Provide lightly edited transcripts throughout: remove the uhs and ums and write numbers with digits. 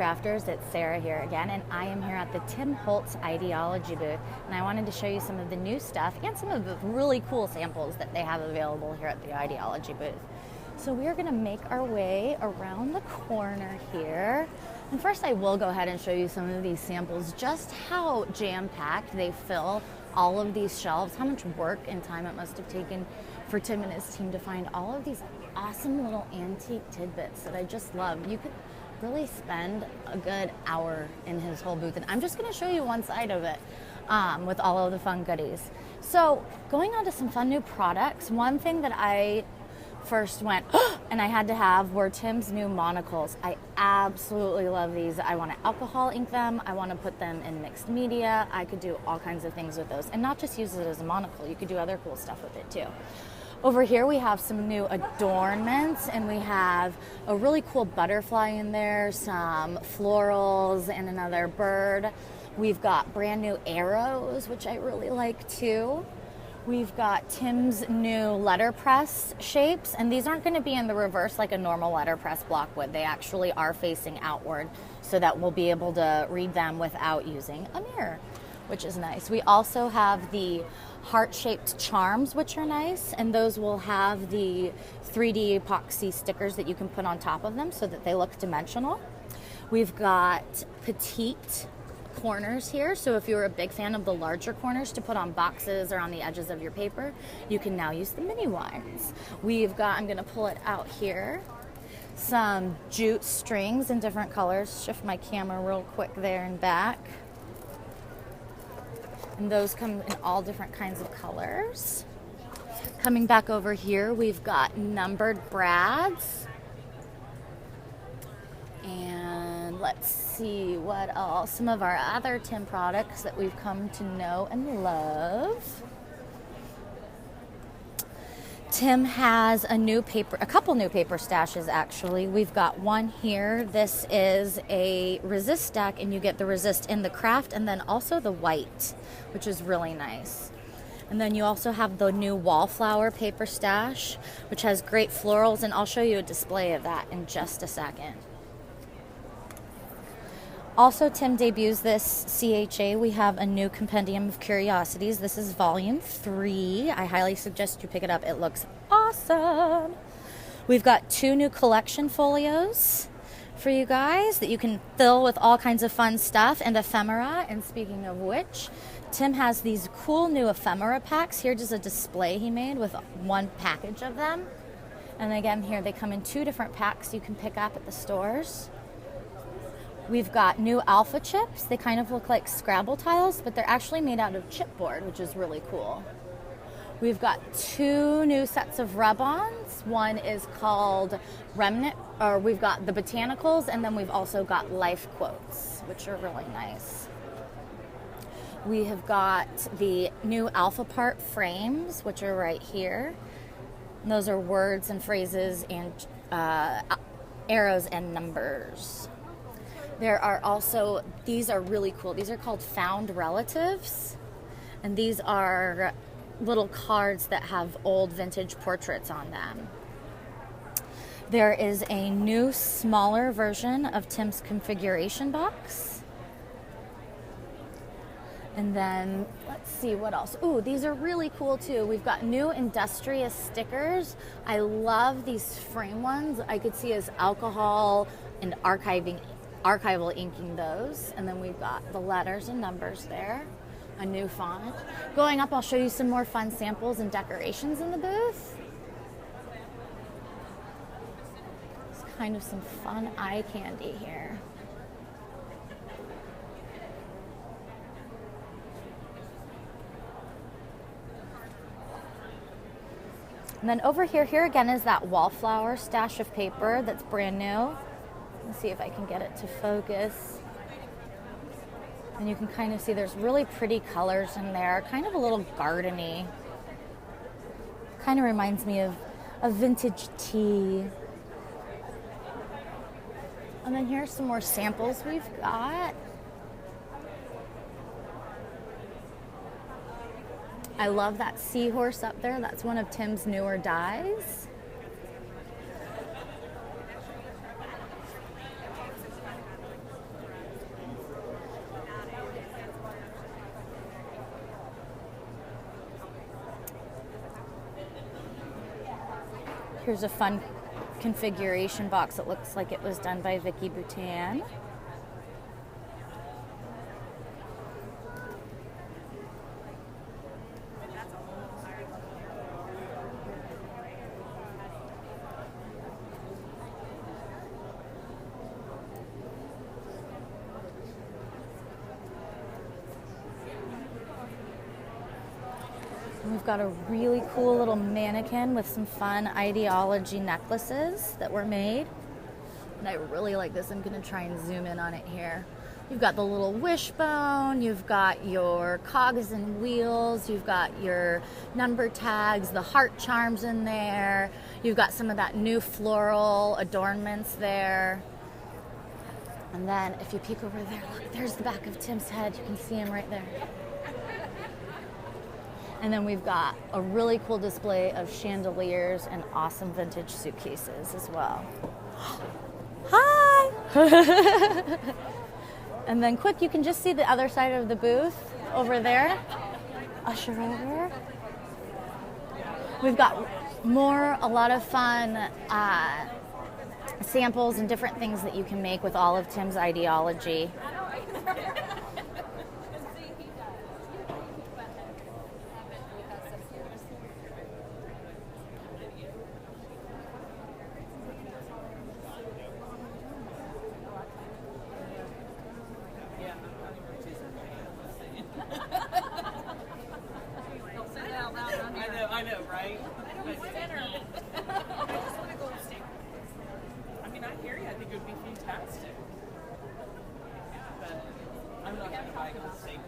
crafters, it's Sarah here again, and I am here at the Tim Holtz Idea-ology booth, and I wanted to show you some of the new stuff and some of the really cool samples that they have available here at the Idea-ology booth. So we are going to make our way around the corner here, and first I will go ahead and show you some of these samples, just how jam-packed they fill all of these shelves, how much work and time it must have taken for Tim and his team to find all of these awesome little antique tidbits that I just love. You could really spend a good hour in his whole booth, and I'm just going to show you one side of it with all of the fun goodies. So going on to some fun new products, one thing that I first went and I had to have were Tim's new monocles. I absolutely love these. I want to alcohol ink them. I want to put them in mixed media. I could do all kinds of things with those, and not just use it as a monocle. You could do other cool stuff with it too. Over here we have some new adornments, and we have a really cool butterfly in there, some florals, and another bird. We've got brand new arrows, which I really like too. We've got Tim's new letterpress shapes, and these aren't going to be in the reverse like a normal letterpress block would. They actually are facing outward so that we'll be able to read them without using a mirror, which is nice. We also have the heart-shaped charms, which are nice, and those will have the 3D epoxy stickers that you can put on top of them so that they look dimensional. We've got petite corners here, so if you're a big fan of the larger corners to put on boxes or on the edges of your paper, you can now use the mini ones. We've got, I'm going to pull it out here, some jute strings in different colors. Shift my camera real quick there and back. And those come in all different kinds of colors. Coming back over here, we've got numbered brads. And let's see what else. Some of our other Tim products that we've come to know and love. Tim has a couple new paper stashes actually. We've got one here. This is a resist stack, and you get the resist in the craft and then also the white, which is really nice. And then you also have the new wallflower paper stash, which has great florals, and I'll show you a display of that in just a second. Also, Tim debuts this CHA. We have a new Compendium of Curiosities. This is volume 3. I highly suggest you pick it up. It looks awesome. We've got 2 new collection folios for you guys that you can fill with all kinds of fun stuff and ephemera. And speaking of which, Tim has these cool new ephemera packs. Here's just a display he made with one package of them. And again, here they come in 2 different packs you can pick up at the stores. We've got new alpha chips. They kind of look like Scrabble tiles, but they're actually made out of chipboard, which is really cool. We've got 2 new sets of rub-ons. One is called Remnant, or we've got the Botanicals, and then we've also got Life Quotes, which are really nice. We have got the new Alpha Part frames, which are right here. And those are words and phrases and arrows and numbers. There are also, these are really cool. These are called Found Relatives. And these are little cards that have old vintage portraits on them. There is a new smaller version of Tim's configuration box. And then, let's see what else. Ooh, these are really cool too. We've got new industrious stickers. I love these frame ones. I could see as alcohol and archival inking those. And then we've got the letters and numbers there, a new font. Going up, I'll show you some more fun samples and decorations in the booth. It's kind of some fun eye candy here. And then over here again is that wallflower stash of paper that's brand new. Let's see if I can get it to focus. And you can kind of see there's really pretty colors in there, kind of a little gardeny. Kind of reminds me of a vintage tea. And then here's some more samples we've got. I love that seahorse up there. That's one of Tim's newer dies. Here's a fun configuration box. It looks like it was done by Vicky Boutan. We've got a really cool little mannequin with some fun ideology necklaces that were made. And I really like this. I'm going to try and zoom in on it here. You've got the little wishbone, you've got your cogs and wheels, you've got your number tags, the heart charms in there. You've got some of that new floral adornments there. And then if you peek over there, look, there's the back of Tim's head. You can see him right there. And then we've got a really cool display of chandeliers and awesome vintage suitcases as well. Hi! And then quick, you can just see the other side of the booth over there. Usher over. We've got a lot of fun samples and different things that you can make with all of Tim's ideology. I know, right? I don't want dinner. I just want to go steak. I mean, I hear you. I think it would be fantastic. But I'm not going to buy a steak.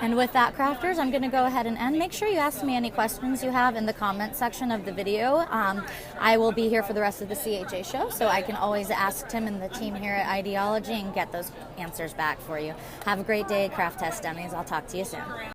And with that, crafters, I'm going to go ahead and end. Make sure you ask me any questions you have in the comment section of the video. I will be here for the rest of the CHA show, so I can always ask Tim and the team here at Idea-ology and get those answers back for you. Have a great day, Craft Test Dummies. I'll talk to you soon.